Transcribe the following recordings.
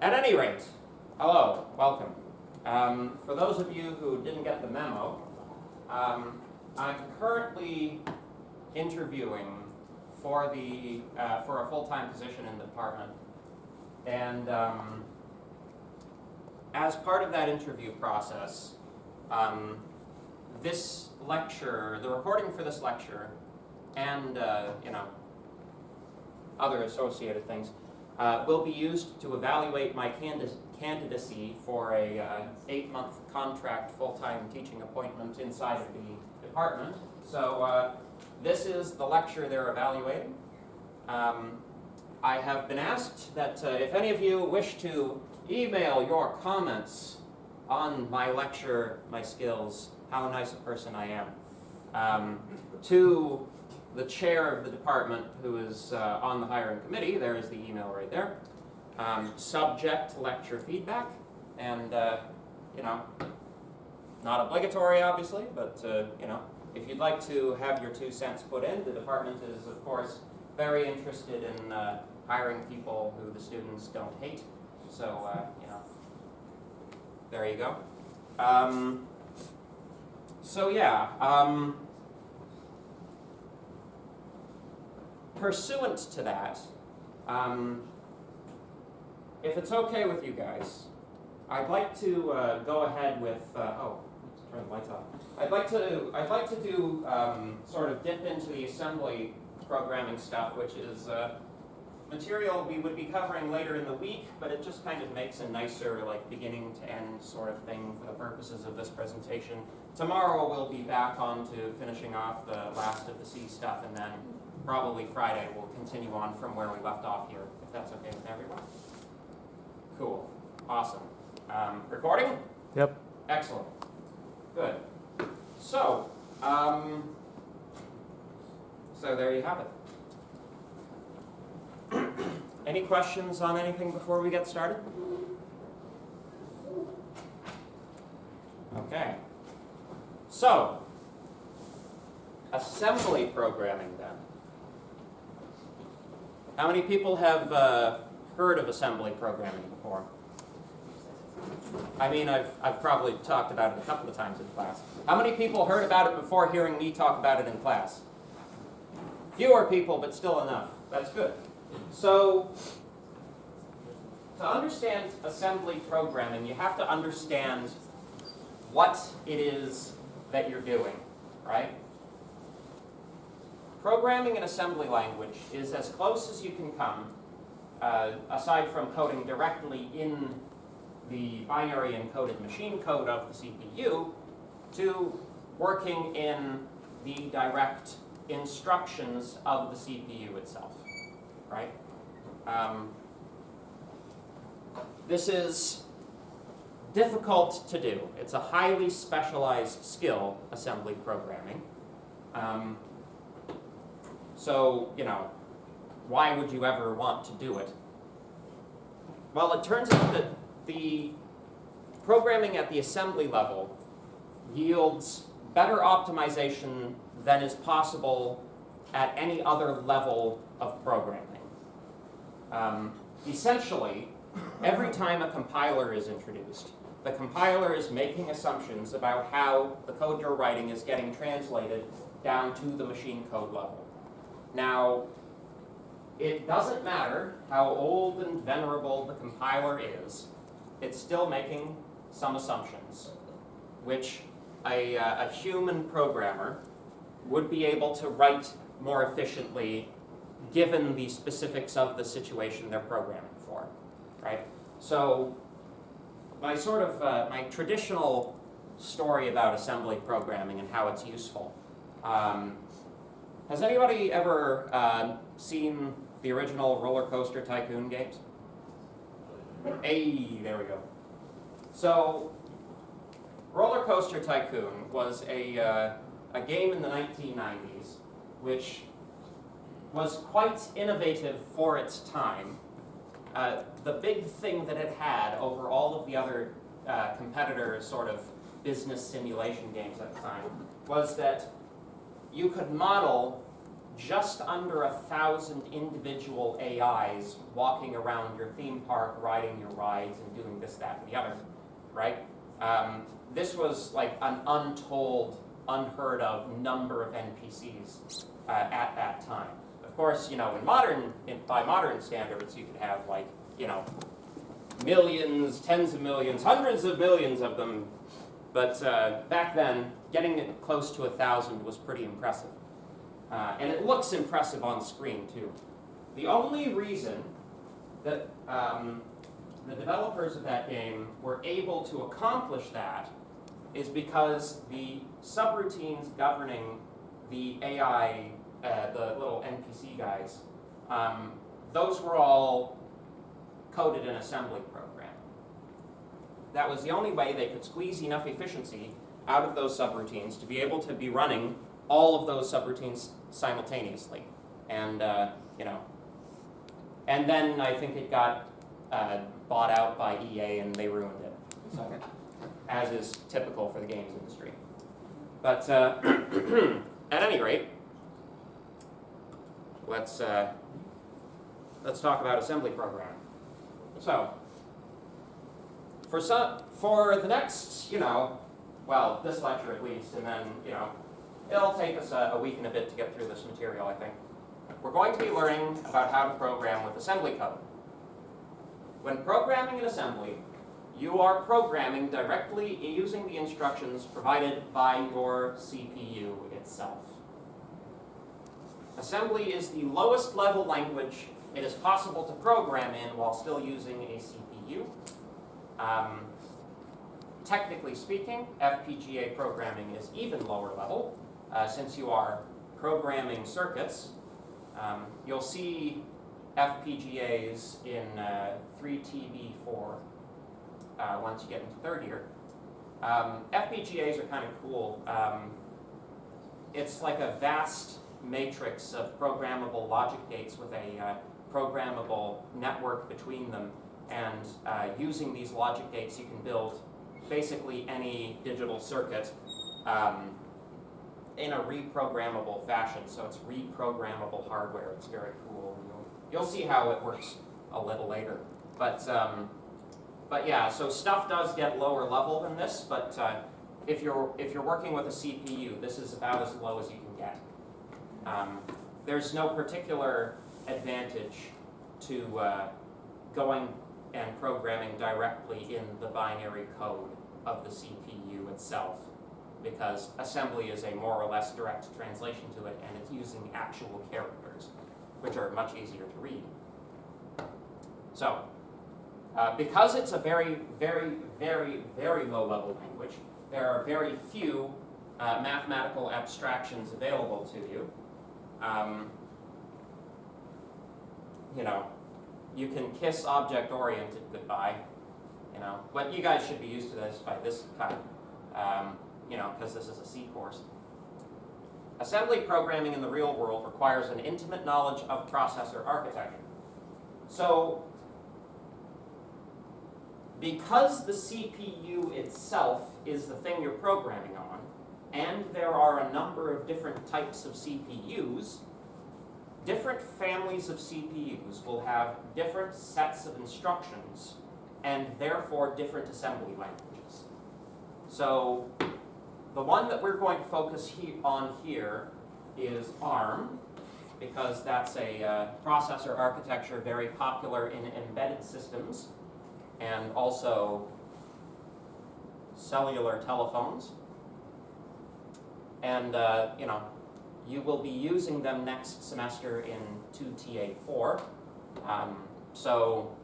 At any rate, hello, welcome. For those of you who didn't get the memo, I'm currently interviewing for a full-time position in the department, and as part of that interview process, this lecture, the recording for this lecture, and other associated things, will be used to evaluate my candidacy for a 8-month contract full-time teaching appointment inside of the department. So this is the lecture they're evaluating. I have been asked that if any of you wish to email your comments on my lecture, my skills, how nice a person I am, to the chair of the department who is on the hiring committee. There is the email right there. Subject lecture feedback, and not obligatory obviously, but if you'd like to have your 2 cents put in, the department is of course very interested in hiring people who the students don't hate. So there you go. Pursuant to that, if it's okay with you guys, I'd like to go ahead with, turn the lights off. I'd like to do sort of dip into the assembly programming stuff, which is material we would be covering later in the week, but it just kind of makes a nicer like beginning to end sort of thing for the purposes of this presentation. Tomorrow we'll be back on to finishing off the last of the C stuff, and then probably Friday we'll continue on from where we left off here, if that's okay with everyone. Cool. Awesome. Recording? Yep. Excellent. Good. So, so there you have it. Any questions on anything before we get started? Okay. So, assembly programming then. How many people have heard of assembly programming before? I mean, I've probably talked about it a couple of times in class. How many people heard about it before hearing me talk about it in class? Fewer people, but still enough. That's good. So, to understand assembly programming, you have to understand what it is that you're doing, right? Programming in assembly language is as close as you can come, aside from coding directly in the binary encoded machine code of the CPU, to working in the direct instructions of the CPU itself, right? This is difficult to do. It's a highly specialized skill, assembly programming. So, why would you ever want to do it? Well, it turns out that the programming at the assembly level yields better optimization than is possible at any other level of programming. Essentially, every time a compiler is introduced, the compiler is making assumptions about how the code you're writing is getting translated down to the machine code level. Now, it doesn't matter how old and venerable the compiler is, it's still making some assumptions, which a human programmer would be able to write more efficiently given the specifics of the situation they're programming for, right? So my my traditional story about assembly programming and how it's useful. Has anybody ever seen the original Roller Coaster Tycoon games? Hey, there we go. So, Roller Coaster Tycoon was a game in the 1990s which was quite innovative for its time. The big thing that it had over all of the other competitor sort of business simulation games at the time was that you could model just under 1,000 individual AIs walking around your theme park, riding your rides, and doing this, that, and the other, right? This was like an untold, unheard of number of NPCs at that time. Of course, you know, by modern standards, you could have like, you know, millions, tens of millions, hundreds of millions of them. But back then, getting it close to 1,000 was pretty impressive. And it looks impressive on screen, too. The only reason that the developers of that game were able to accomplish that is because the subroutines governing the AI, the little NPC guys, those were all coded in assembly program. That was the only way they could squeeze enough efficiency out of those subroutines to be able to be running all of those subroutines simultaneously. And, you know, and then I think it got bought out by EA and they ruined it, so, as is typical for the games industry. But at any rate, let's talk about assembly programming. So, for the next, you know, well, this lecture at least, and then, you know, it'll take us a week and a bit to get through this material, I think. We're going to be learning about how to program with assembly code. When programming in assembly, you are programming directly using the instructions provided by your CPU itself. Assembly is the lowest level language it is possible to program in while still using a CPU. Technically speaking, FPGA programming is even lower level, since you are programming circuits. You'll see FPGAs in 3TB4 once you get into third year. FPGAs are kind of cool. It's like a vast matrix of programmable logic gates with a programmable network between them. And using these logic gates, you can build basically any digital circuit in a reprogrammable fashion. So it's reprogrammable hardware. It's very cool. You'll see how it works a little later. But yeah, so stuff does get lower level than this. But if you're working with a CPU, this is about as low as you can get. There's no particular advantage to going and programming directly in the binary code of the CPU itself, because assembly is a more or less direct translation to it, and it's using actual characters, which are much easier to read. So, because it's a very, very, very, very low-level language, there are very few mathematical abstractions available to you. You know, you can kiss object-oriented goodbye, you know, but you guys should be used to this by this time, you know, because this is a C course. Assembly programming in the real world requires an intimate knowledge of processor architecture. So, because the CPU itself is the thing you're programming on, and there are a number of different types of CPUs, different families of CPUs will have different sets of instructions and therefore different assembly languages. So the one that we're going to focus on here is ARM, because that's a processor architecture very popular in embedded systems and also cellular telephones. And you know, you will be using them next semester in 2TA4. So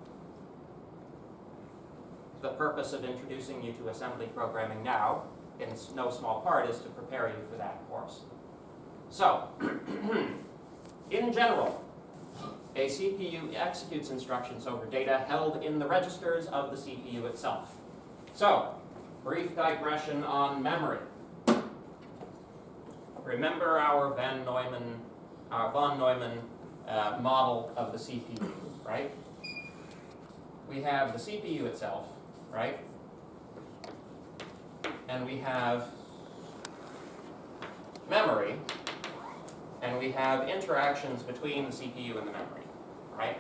the purpose of introducing you to assembly programming now, in no small part, is to prepare you for that course. So, in general, a CPU executes instructions over data held in the registers of the CPU itself. So, brief digression on memory. Remember our von Neumann model of the CPU, right? We have the CPU itself, right? And we have memory, and we have interactions between the CPU and the memory, right?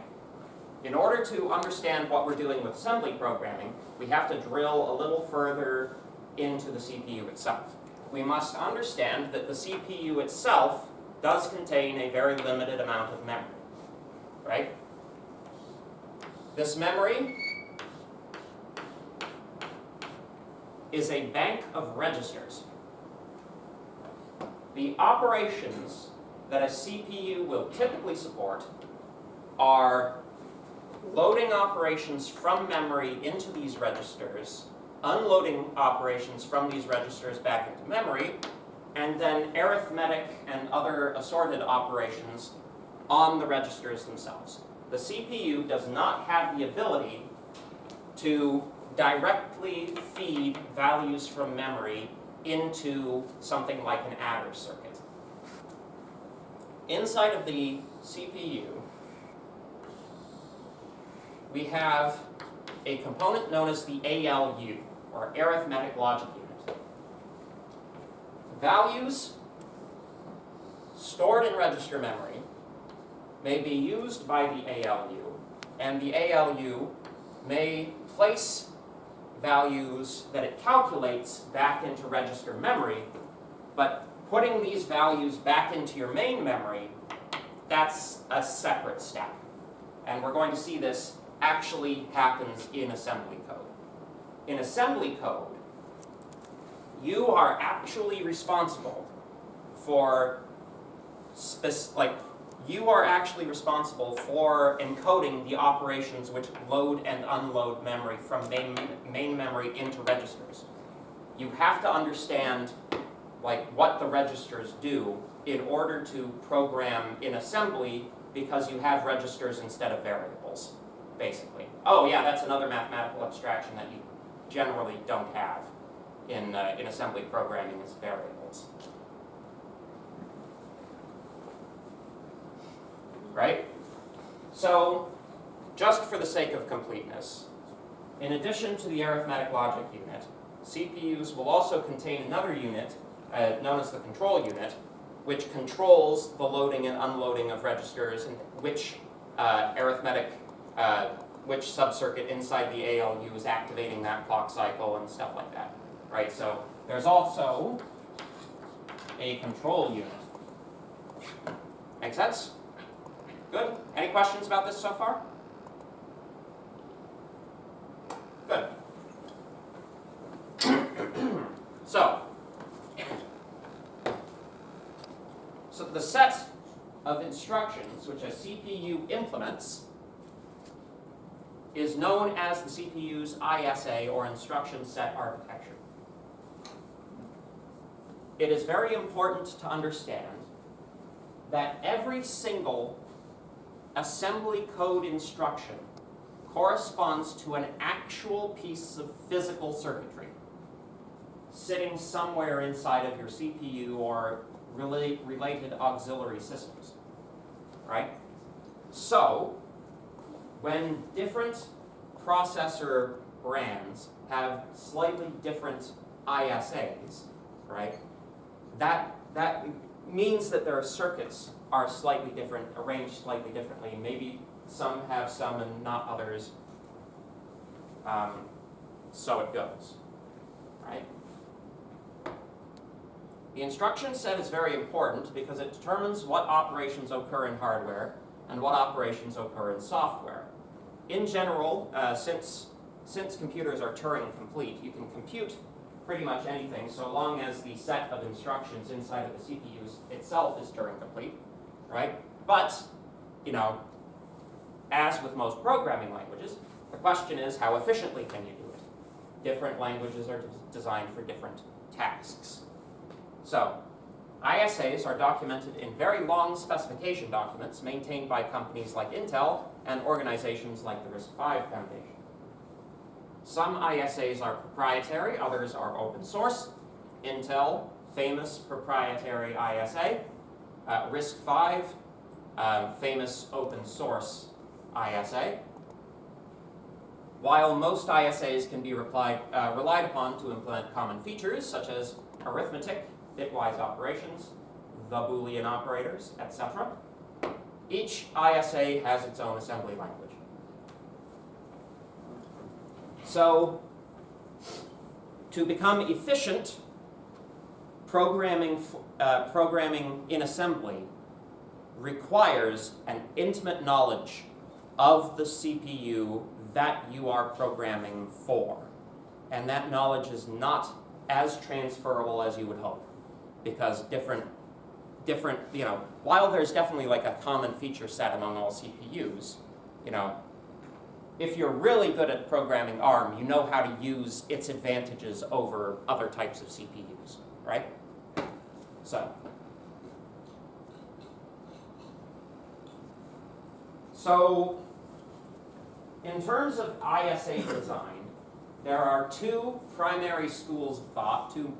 In order to understand what we're doing with assembly programming, we have to drill a little further into the CPU itself. We must understand that the CPU itself does contain a very limited amount of memory, right? This memory is a bank of registers. The operations that a CPU will typically support are loading operations from memory into these registers, unloading operations from these registers back into memory, and then arithmetic and other assorted operations on the registers themselves. The CPU does not have the ability to directly feed values from memory into something like an adder circuit. Inside of the CPU, we have a component known as the ALU, or Arithmetic Logic Unit. Values stored in register memory may be used by the ALU, and the ALU may place values that it calculates back into register memory, but putting these values back into your main memory, that's a separate step. And we're going to see this actually happens in assembly code. In assembly code, you are actually responsible for encoding the operations which load and unload memory from main memory into registers. You have to understand what the registers do in order to program in assembly, because you have registers instead of variables, basically. Oh yeah, that's another mathematical abstraction that you generally don't have in assembly programming is variables. Right? So, just for the sake of completeness, in addition to the arithmetic logic unit, CPUs will also contain another unit known as the control unit, which controls the loading and unloading of registers and which which subcircuit inside the ALU is activating that clock cycle and stuff like that. Right? So there's also a control unit. Make sense? Good. Any questions about this so far? Good. So the set of instructions which a CPU implements is known as the CPU's ISA, or instruction set architecture. It is very important to understand that every single assembly code instruction corresponds to an actual piece of physical circuitry sitting somewhere inside of your CPU or related auxiliary systems, right? So, when different processor brands have slightly different ISAs, right, that means that their circuits are slightly different, arranged slightly differently. Maybe some have some and not others. So it goes, right? The instruction set is very important because it determines what operations occur in hardware and what operations occur in software. In general, since computers are Turing complete, you can compute pretty much anything so long as the set of instructions inside of the CPU itself is Turing complete, right? But, as with most programming languages, the question is how efficiently can you do it? Different languages are designed for different tasks. So, ISAs are documented in very long specification documents maintained by companies like Intel and organizations like the RISC-V Foundation. Some ISAs are proprietary, others are open source. Intel, famous proprietary ISA. RISC-V, famous open source ISA. While most ISAs can be relied upon to implement common features such as arithmetic, bitwise operations, the Boolean operators, etc. Each ISA has its own assembly language. So, to become efficient, programming in assembly requires an intimate knowledge of the CPU that you are programming for. And that knowledge is not as transferable as you would hope, because different, while there's definitely like a common feature set among all CPUs, if you're really good at programming ARM, you know how to use its advantages over other types of CPUs, right? So in terms of ISA design, there are two primary schools of thought, two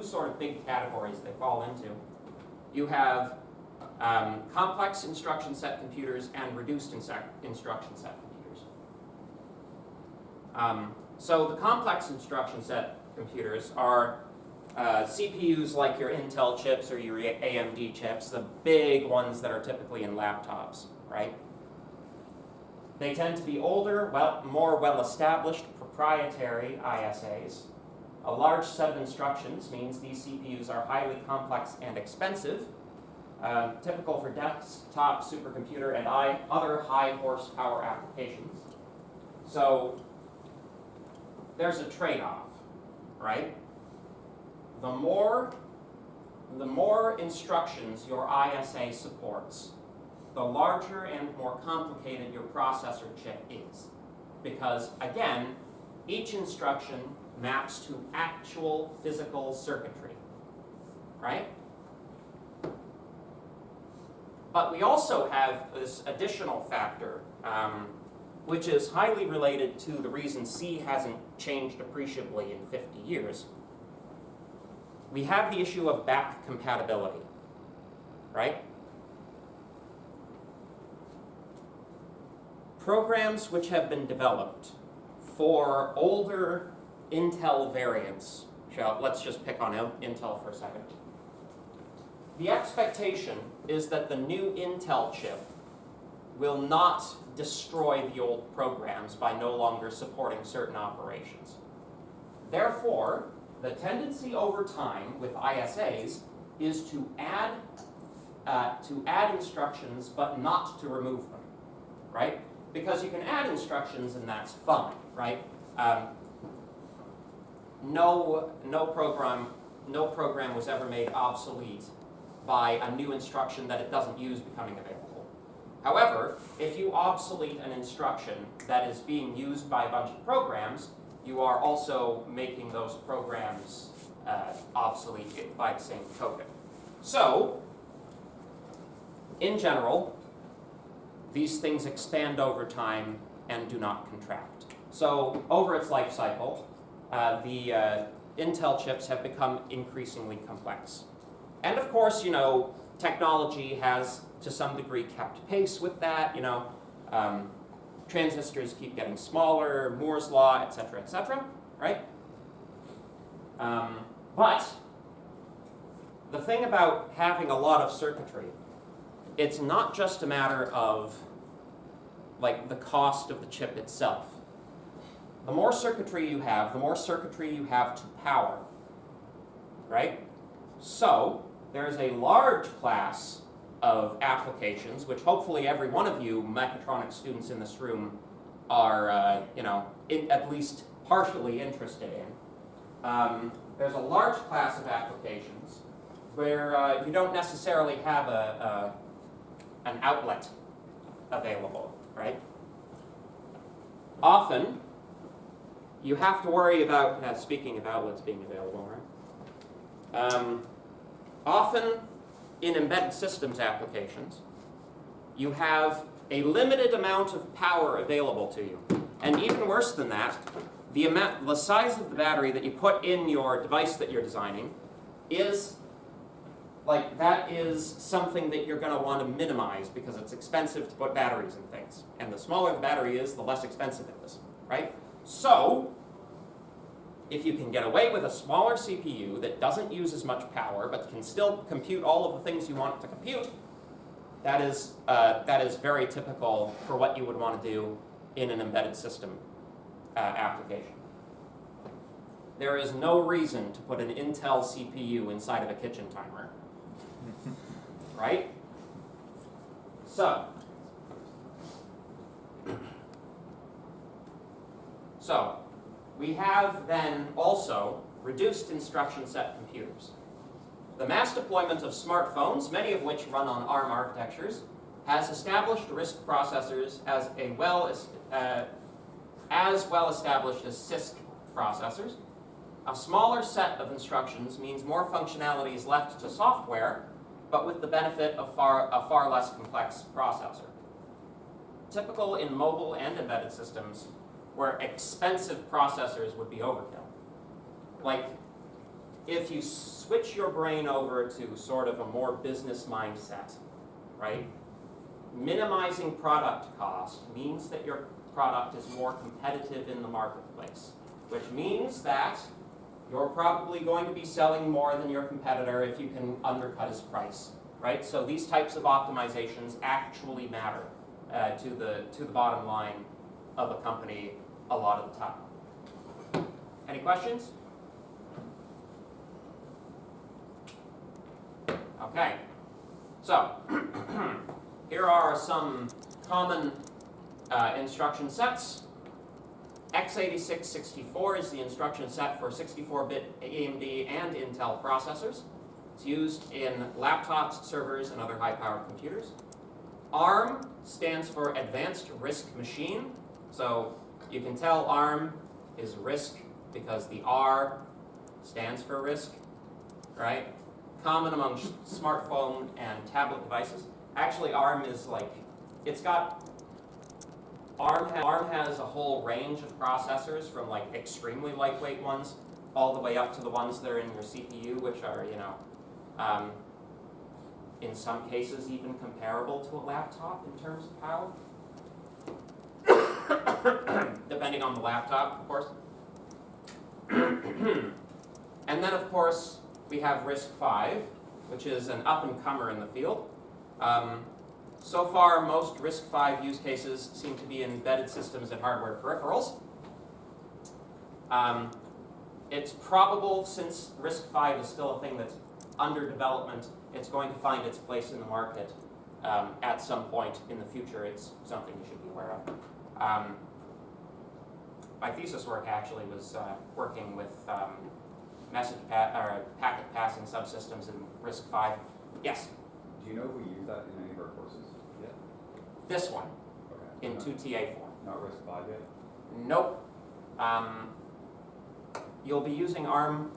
sort of big categories they fall into. You have complex instruction set computers and reduced instruction set computers. So the complex instruction set computers are CPUs like your Intel chips or your AMD chips, the big ones that are typically in laptops, right? They tend to be older, more well-established proprietary ISAs. A large set of instructions means these CPUs are highly complex and expensive, typical for desktop, supercomputer, and other high horsepower applications. So there's a trade-off, right? The more instructions your ISA supports, the larger and more complicated your processor chip is. Because, again, each instruction maps to actual physical circuitry, right? But we also have this additional factor, which is highly related to the reason C hasn't changed appreciably in 50 years. We have the issue of back compatibility, right? Programs which have been developed for older Intel variants, let's just pick on Intel for a second. The expectation is that the new Intel chip will not destroy the old programs by no longer supporting certain operations. Therefore, the tendency over time with ISAs is to add instructions but not to remove them, right? Because you can add instructions and that's fine, right? No program was ever made obsolete by a new instruction that it doesn't use becoming available. However, if you obsolete an instruction that is being used by a bunch of programs, you are also making those programs obsolete by the same token. So, in general, these things expand over time and do not contract. So, over its life cycle, the Intel chips have become increasingly complex. And of course, technology has to some degree kept pace with that. Transistors keep getting smaller, Moore's law, etc., right? But the thing about having a lot of circuitry, it's not just a matter of the cost of the chip itself. The more circuitry you have, the more circuitry you have to power, right? So there's a large class of applications, which hopefully every one of you mechatronics students in this room are, at least partially interested in. There's a large class of applications where you don't necessarily have an outlet available, right? Often, you have to worry about, speaking of outlets being available, right? Often, in embedded systems applications, you have a limited amount of power available to you. And even worse than that, the size of the battery that you put in your device that you're designing is that is something that you're going to want to minimize because it's expensive to put batteries in things. And the smaller the battery is, the less expensive it is, right? So, if you can get away with a smaller CPU that doesn't use as much power but can still compute all of the things you want it to compute, that is very typical for what you would want to do in an embedded system application. There is no reason to put an Intel CPU inside of a kitchen timer, right? So we have then also reduced instruction set computers. The mass deployment of smartphones, many of which run on ARM architectures, has established RISC processors as well established as CISC processors. A smaller set of instructions means more functionality is left to software, but with the benefit of a far less complex processor. Typical in mobile and embedded systems where expensive processors would be overkill. Like, if you switch your brain over to sort of a more business mindset, right? Minimizing product cost means that your product is more competitive in the marketplace, which means that you're probably going to be selling more than your competitor if you can undercut his price, right? So these types of optimizations actually matter to the bottom line of a company a lot of the time. Any questions? Okay, so here are some common instruction sets. x86-64 is the instruction set for 64-bit AMD and Intel processors. It's used in laptops, servers, and other high-powered computers. ARM stands for Advanced RISC Machine. So you can tell ARM is RISC because the R stands for RISC, right? Common among smartphone and tablet devices. Actually, ARM is like, ARM has a whole range of processors from like extremely lightweight ones all the way up to the ones that are in your CPU, which are, in some cases even comparable to a laptop in terms of power. Depending on the laptop, of course. And then, of course, we have RISC-V, which is an up-and-comer in the field. So far, most RISC-V use cases seem to be in embedded systems and hardware peripherals. It's probable, since RISC-V is still a thing that's under development, it's going to find its place in the market at some point in the future. It's something you should be aware of. My thesis work actually was working with packet passing subsystems in RISC-V. Yes? Do you know if we use that in any of our courses yet? This one, okay. in 2TA4. Not RISC-V yet? Nope. You'll be using ARM,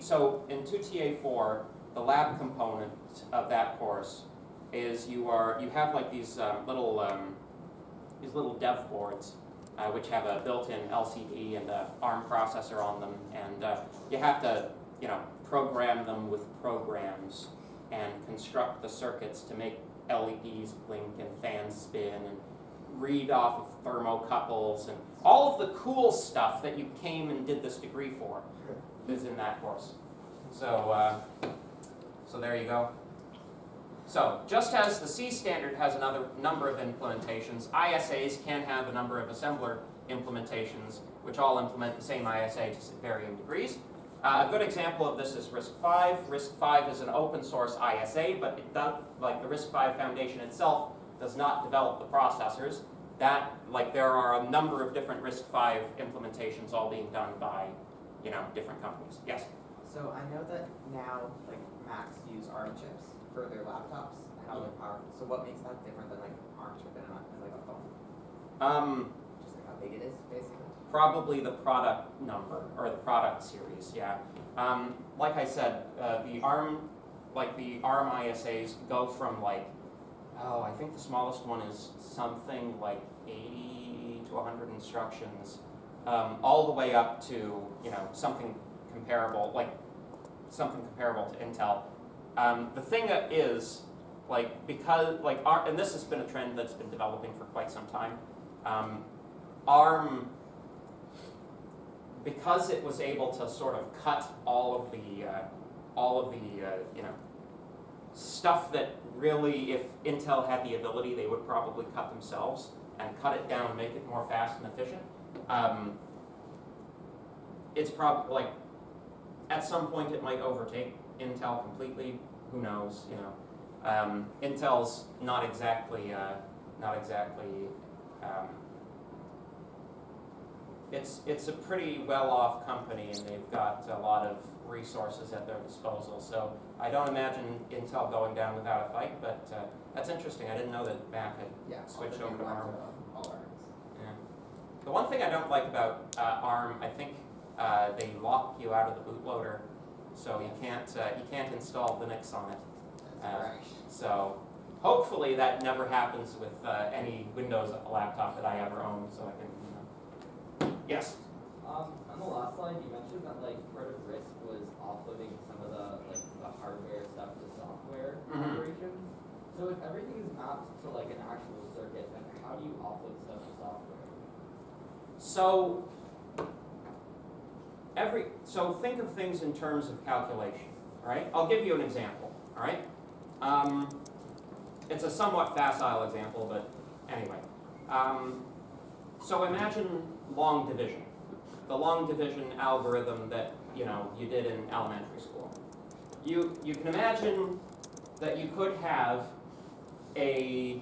so in 2TA4, the lab component of that course is you have like these little dev boards which have a built-in LCD and an ARM processor on them, and you have to, program them with programs and construct the circuits to make LEDs blink and fans spin and read off of thermocouples and all of the cool stuff that you came and did this degree for is in that course. So, so there you go. So just as the C standard has another number of implementations, ISAs can have a number of assembler implementations which all implement the same ISA to varying degrees. A good example of this is RISC-V. RISC-V is an open source ISA, but it does, like the RISC-V Foundation itself does not develop the processors. There are a number of different RISC-V implementations all being done by, different companies. Yes? So I know that now, Macs use ARM chips for their laptops, how they're powerful. So what makes that different than ARM chip in a phone? Just how big it is, basically. Probably the product number or the product series. Yeah. Like I said, the ARM ISAs go from I think the smallest one is something like 80 to 100 instructions, all the way up to something comparable, to Intel. The thing is, because and this has been a trend that's been developing for quite some time. ARM because it was able to sort of cut all of the you know, stuff that really, if Intel had the ability, they would probably cut themselves and cut it down, make it more fast and efficient. It's probably like at some point it might overtake Intel completely. Who knows? You know, Intel's not exactly. It's a pretty well-off company, and they've got a lot of resources at their disposal. So I don't imagine Intel going down without a fight. But that's interesting. I didn't know that Mac had switched over to ARM. All ARMs. Yeah. The one thing I don't like about ARM, I think they lock you out of the bootloader, so you can't install Linux on it. That's right. So hopefully that never happens with any Windows laptop that I ever own. So I can, you know. Yes. On the last slide, you mentioned that like part of risk was offloading some of the hardware stuff to software operations. So if everything is mapped to like an actual circuit, then how do you offload stuff to software? So think of things in terms of calculation, all right? I'll give you an example, all right? It's a somewhat facile example, but anyway. So imagine long division, the long division algorithm that you did in elementary school. You can imagine that you could have a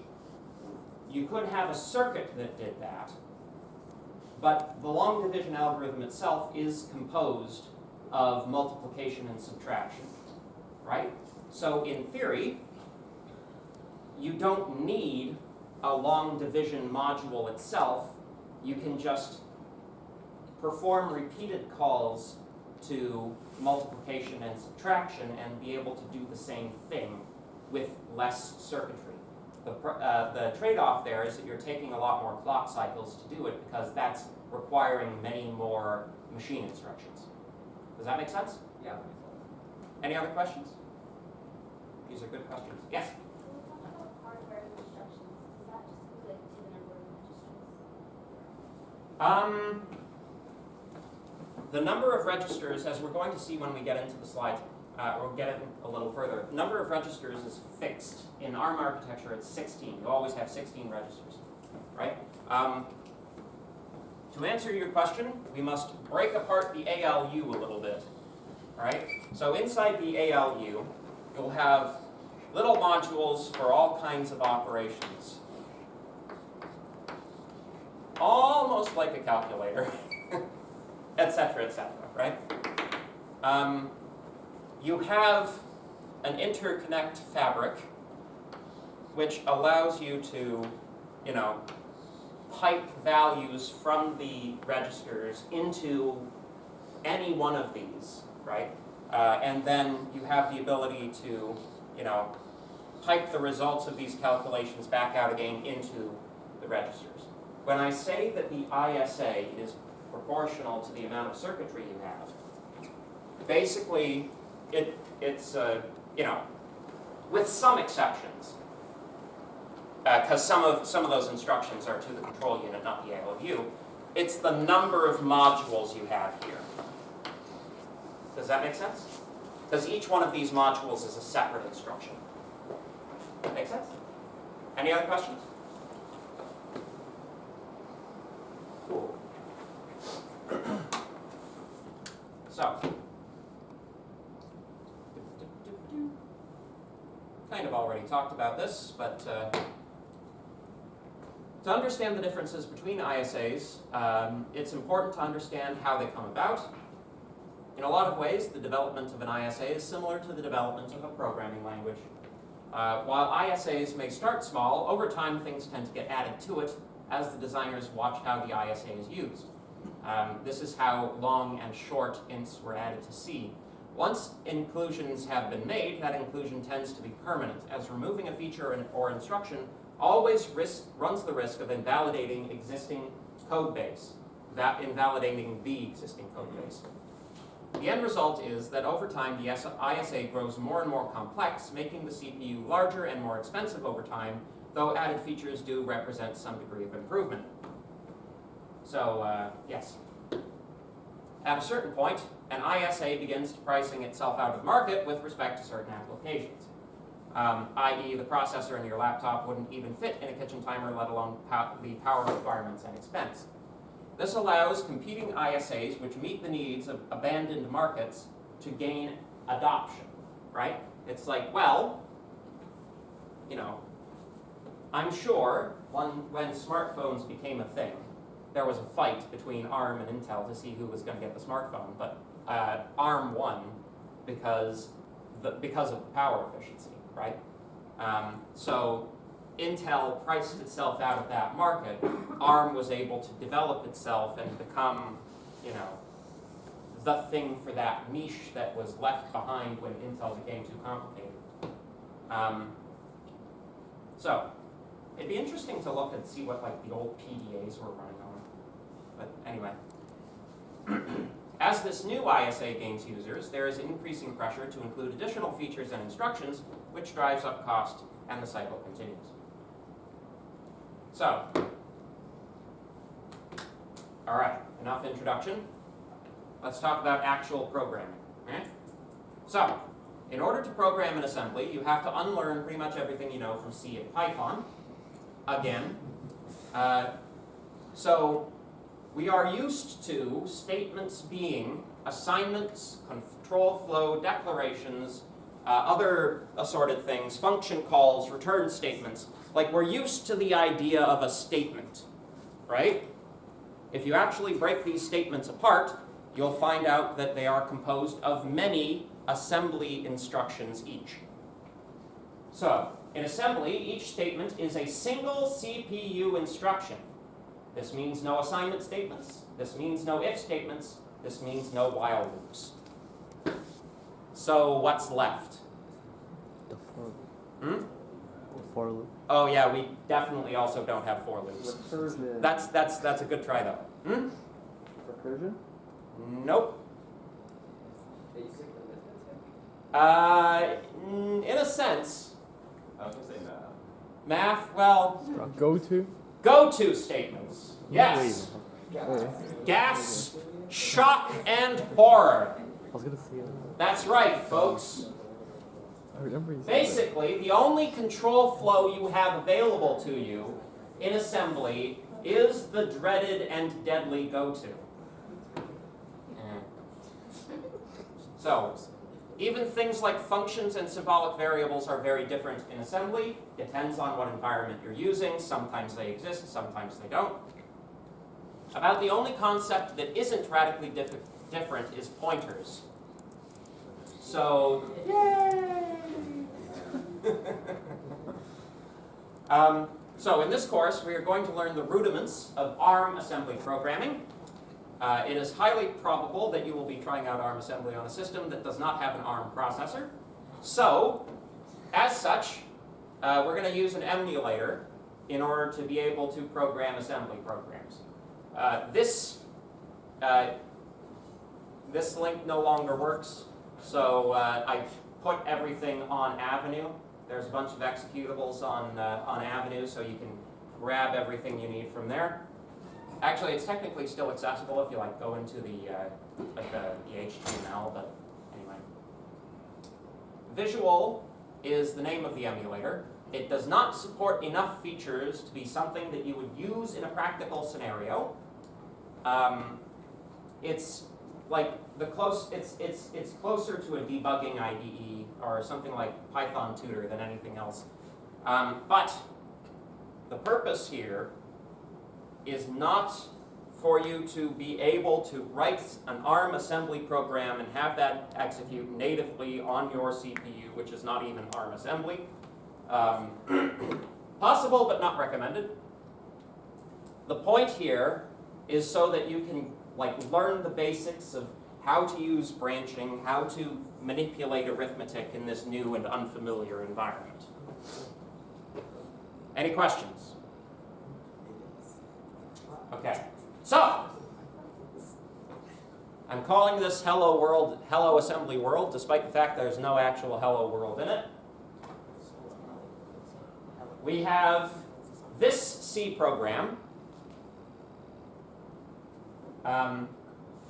circuit that did that, but the long division algorithm itself is composed of multiplication and subtraction, right? So in theory, you don't need a long division module itself. You can just perform repeated calls to multiplication and subtraction and be able to do the same thing with less circuitry. The trade-off there is that you're taking a lot more clock cycles to do it because that's requiring many more machine instructions. Does that make sense? Yeah, that makes sense. Any other questions? These are good questions. Yes? When we talk about hardware instructions, does that just equate to the number of registers? The number of registers, as we're going to see when we get into the slides, we'll get it a little further. The number of registers is fixed. In ARM architecture, it's 16. You always have 16 registers, right? To answer your question, we must break apart the ALU a little bit, all right? So inside the ALU, you'll have little modules for all kinds of operations. Almost like a calculator, etc., right? You have an interconnect fabric which allows you to, pipe values from the registers into any one of these, right? And then you have the ability to, pipe the results of these calculations back out again into the registers. When I say that the ISA is proportional to the amount of circuitry you have, basically it's with some exceptions, because some of those instructions are to the control unit, not the ALU, it's the number of modules you have here. Does that make sense? Because each one of these modules is a separate instruction. Make sense? Any other questions? Cool. So, kind of already talked about this, but to understand the differences between ISAs, it's important to understand how they come about. In a lot of ways, the development of an ISA is similar to the development of a programming language. While ISAs may start small, over time things tend to get added to it as the designers watch how the ISA is used. This is how long and short ints were added to C. Once inclusions have been made, that inclusion tends to be permanent, as removing a feature or instruction always runs the risk of invalidating existing code base, invalidating the existing code base. The end result is that over time the ISA grows more and more complex, making the CPU larger and more expensive over time, though added features do represent some degree of improvement. So, yes? at a certain point, an ISA begins pricing itself out of the market with respect to certain applications. I.e. the processor in your laptop wouldn't even fit in a kitchen timer, let alone the power requirements and expense. This allows competing ISAs, which meet the needs of abandoned markets, to gain adoption, right? It's like, well, you know, I'm sure when smartphones became a thing, there was a fight between ARM and Intel to see who was going to get the smartphone, but ARM won because of the power efficiency, right? So Intel priced itself out of that market. ARM was able to develop itself and become, you know, the thing for that niche that was left behind when Intel became too complicated. So it'd be interesting to look and see what like the old PDAs were running on. But anyway, as this new ISA gains users, there is increasing pressure to include additional features and instructions, which drives up cost, and the cycle continues. So, all right, enough introduction. Let's talk about actual programming. Okay? So, in order to program in assembly, you have to unlearn pretty much everything you know from C and Python. Again, so we are used to statements being assignments, control flow, declarations, other assorted things, function calls, return statements. Like we're used to the idea of a statement, right? If you actually break these statements apart, you'll find out that they are composed of many assembly instructions each. So, in assembly, each statement is a single CPU instruction. This means no assignment statements. This means no if statements. This means no while loops. So what's left? The for Hmm? the for loop. Oh yeah, we definitely also don't have for loops. Recursion. That's a good try though. Hmm? Recursion? Nope. Basic arithmetic? In a sense, I was gonna say math. math, well, Go to? go-to statements. Yes. Wait. Gasp, shock, and horror. I was gonna say it. That's right, folks. I remember you said Basically, the only control flow you have available to you in assembly is the dreaded and deadly go-to. So, even things like functions and symbolic variables are very different in assembly. Depends on what environment you're using. Sometimes they exist, sometimes they don't. About the only concept that isn't radically different is pointers. So, yay! So in this course, we are going to learn the rudiments of ARM assembly programming. It is highly probable that you will be trying out ARM assembly on a system that does not have an ARM processor. So, as such, we're going to use an emulator in order to be able to program assembly programs. This link no longer works, so I put everything on Avenue. There's a bunch of executables on Avenue, so you can grab everything you need from there. Actually, it's technically still accessible if you like go into the HTML, but anyway. Visual is the name of the emulator. It does not support enough features to be something that you would use in a practical scenario. It's like it's closer to a debugging IDE or something like Python Tutor than anything else. But the purpose here is not for you to be able to write an ARM assembly program and have that execute natively on your CPU, which is not even ARM assembly. Possible, but not recommended. The point here is so that you can learn the basics of how to use branching, how to manipulate arithmetic in this new and unfamiliar environment. Any questions? Okay, so I'm calling this Hello World, Hello Assembly World, despite the fact there's no actual Hello World in it. We have this C program.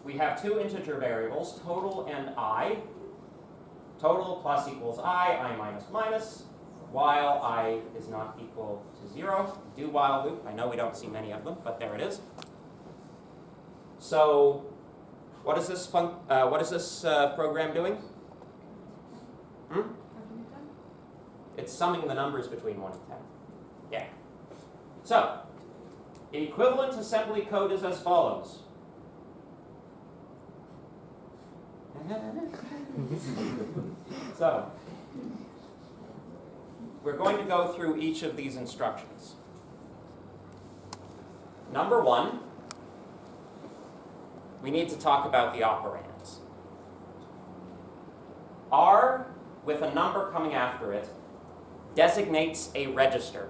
we have two integer variables, total and I. Total plus equals I minus minus, while I is not equal to 0. Do while loop. I know we don't see many of them, but there it is. So what is this program doing? It's summing the numbers between 1 and 10. Yeah. So, equivalent assembly code is as follows. So, we're going to go through each of these instructions. Number 1, we need to talk about the operands. R, with a number coming after it, designates a register.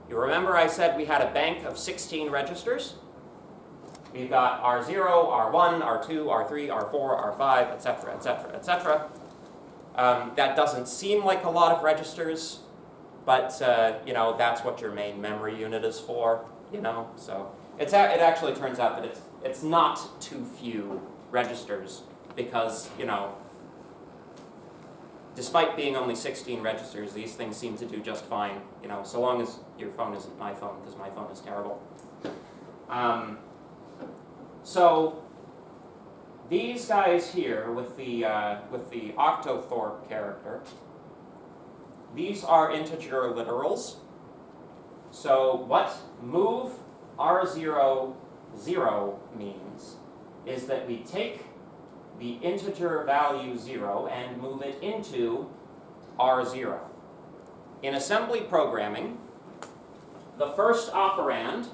You remember I said we had a bank of 16 registers? We've got R0, R1, R2, R3, R4, R5, etc., etc., etc. That doesn't seem like a lot of registers, but you know, that's what your main memory unit is for, you know. So it actually turns out that it's not too few registers because, you know, despite being only 16 registers, these things seem to do just fine, you know, so long as your phone isn't my phone, because my phone is terrible. So these guys here with the octothorpe character, these are integer literals. So what move R0, 0 means is that we take the integer value 0 and move it into R0. In assembly programming, the first operand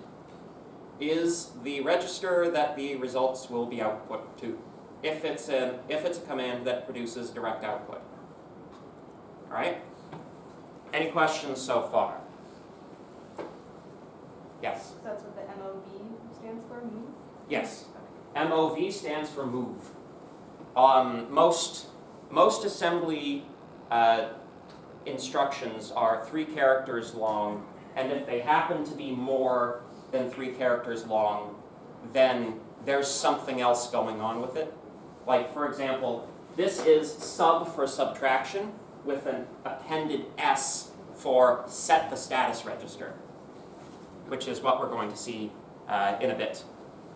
is the register that the results will be output to, if it's a command that produces direct output. All right? Any questions so far? Yes? So that's what the MOV stands for, move? Yes. MOV stands for move. Most assembly instructions are 3 characters long, and if they happen to be more than 3 characters long, then there's something else going on with it. Like, for example, this is sub for subtraction with an appended S for set the status register, which is what we're going to see in a bit.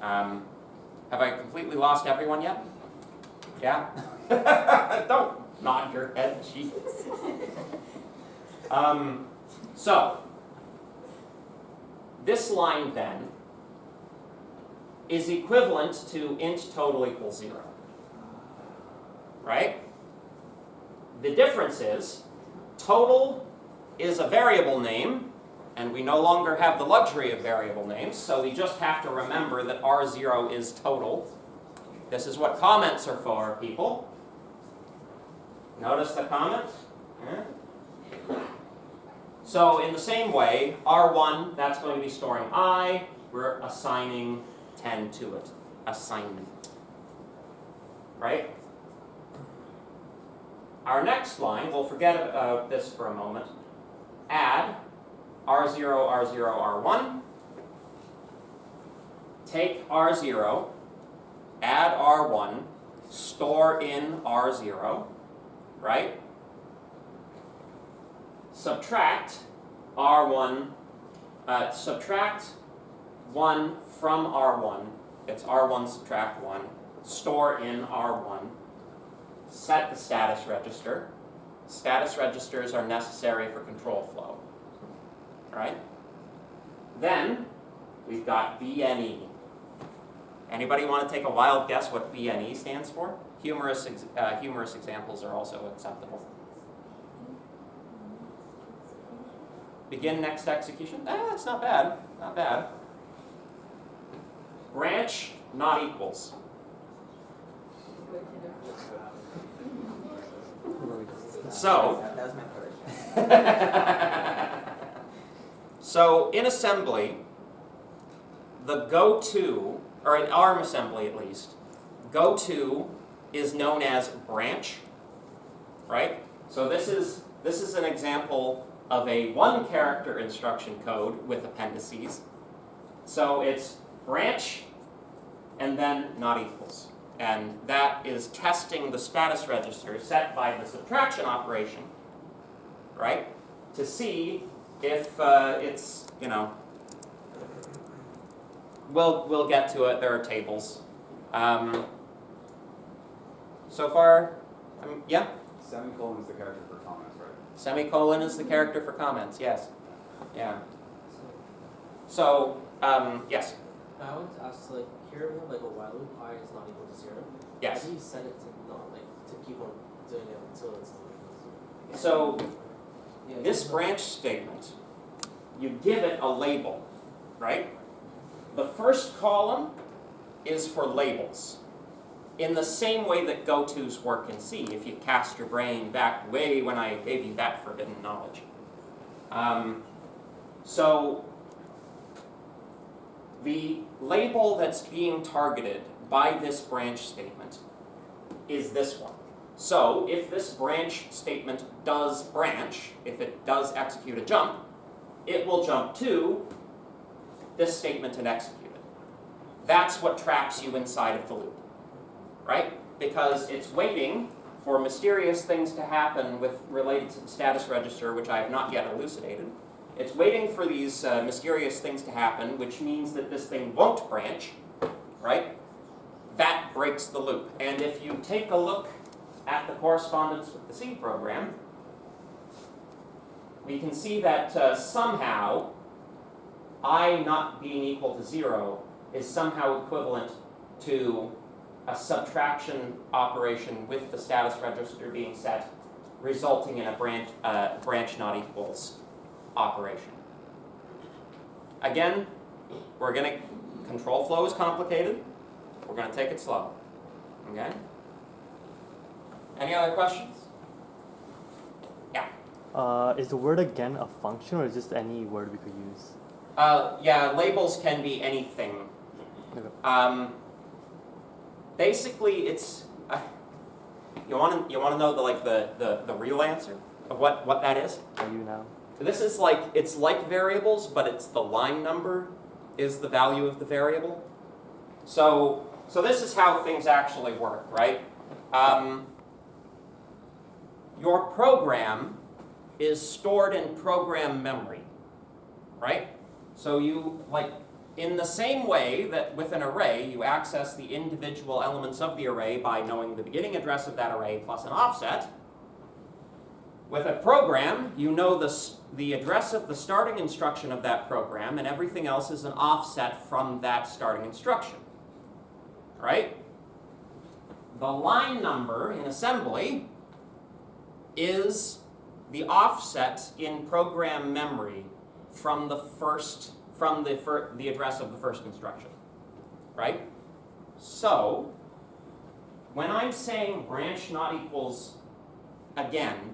Have I completely lost everyone yet? Yeah? Don't nod your head, jeez. So, this line then is equivalent to int total equals 0. Right? The difference is, total is a variable name, and we no longer have the luxury of variable names, so we just have to remember that R0 is total. This is what comments are for, people. Notice the comment? Yeah. So in the same way, R1, that's going to be storing I, we're assigning 10 to it. Assignment. Right? Our next line, we'll forget about this for a moment. Add R0, R0, R1. Take R0, add R1, store in R0, right? Subtract R1, subtract 1 from R1. It's R1 subtract 1. Store in R1. Set the status register. Status registers are necessary for control flow. Right? Then we've got BNE. Anybody want to take a wild guess what BNE stands for? Humorous examples are also acceptable. Begin next execution? That's not bad. Not bad. Branch not equals. So, That was my first. So in assembly, the go-to, or in ARM assembly at least, go-to is known as branch, right? So this is an example of a 1-character instruction code with appendices. So it's branch and then not equals. And that is testing the status register set by the subtraction operation, right? To see if it's, we'll get to it. There are tables. So far, yeah? Semicolon is the character for comments, right? Semicolon is the character for comments, yes. Yeah. So, yes. I wanted to ask, like, here we have like a while loop I is not equal to 0. Yes. How do you set it to not like to keep on doing it until it's So, yeah, this branch statement, you give it a label, right? The first column is for labels. In the same way that go-tos work in C, if you cast your brain back way when I gave you that forbidden knowledge. So, the label that's being targeted by this branch statement is this one. So, if this branch statement does branch, if it does execute a jump, it will jump to this statement and execute it. That's what traps you inside of the loop, right? Because it's waiting for mysterious things to happen related to the status register, which I have not yet elucidated. It's waiting for these mysterious things to happen, which means that this thing won't branch, right? That breaks the loop. And if you take a look at the correspondence with the C program, we can see that somehow I not being equal to 0 is somehow equivalent to a subtraction operation with the status register being set, resulting in a branch not equals operation. Again, we're going to, control flow is complicated. We're going to take it slow. Okay? Any other questions? Yeah. Is the word again a function or is just any word we could use? Yeah, labels can be anything. Okay. Basically, it's you want to know the real answer of what that is. Are you now? This is it's like variables, but it's the line number is the value of the variable. So this is how things actually work, right? Your program is stored in program memory, right? So you, in the same way that with an array, you access the individual elements of the array by knowing the beginning address of that array plus an offset, with a program, you know the address of the starting instruction of that program, and everything else is an offset from that starting instruction, right? The line number in assembly is the offset in program memory from the address of the first instruction, right? So, when I'm saying branch not equals again,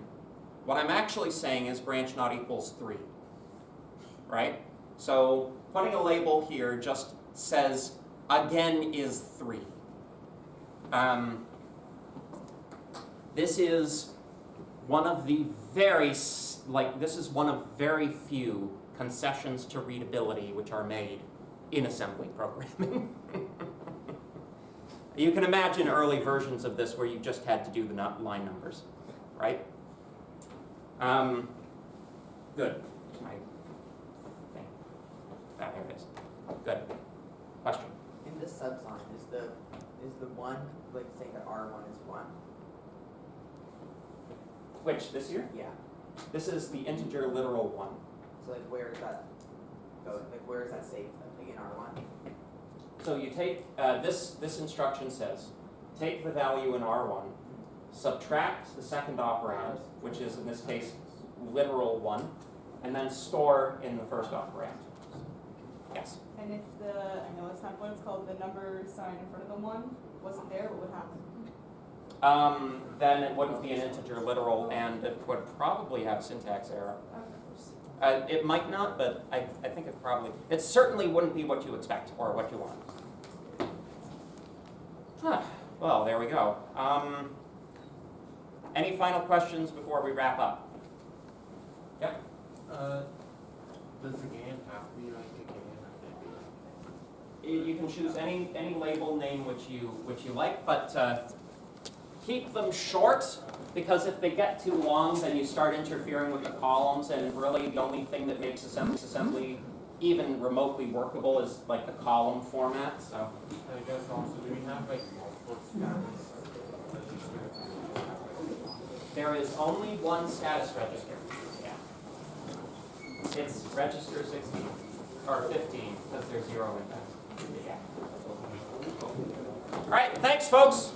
what I'm actually saying is branch not equals 3, right? So, putting a label here just says again is 3. This is one of the very few concessions to readability which are made in assembly programming. You can imagine early versions of this where you just had to do the line numbers, right? Good. My thing. There it is. Good. Question? In this subsign, is the 1 saying that R1 is 1? Which, this here? Yeah. This is the integer literal 1. So where is that go? Where is that saved in R1? So you take, this instruction says, take the value in R1, subtract the second operand, which is in this case literal 1, and then store in the first operand. Yes? And if I know it's not what it's called, the number sign in front of the 1 wasn't there, what would happen? Then it wouldn't be an integer literal, and it would probably have syntax error. Okay. It might not, but I think it certainly wouldn't be what you expect or what you want. Well, there we go. Any final questions before we wrap up? Yep. Does again have to be like again or You can choose any label name which you like, but keep them short, because if they get too long, then you start interfering with the columns, and really the only thing that makes assembly even remotely workable is like the column format. So I guess also, do we have like multiple status? there is only one status register. Yeah. It's register 16 or 15 because there's 0 index. Yeah. All right, thanks, folks.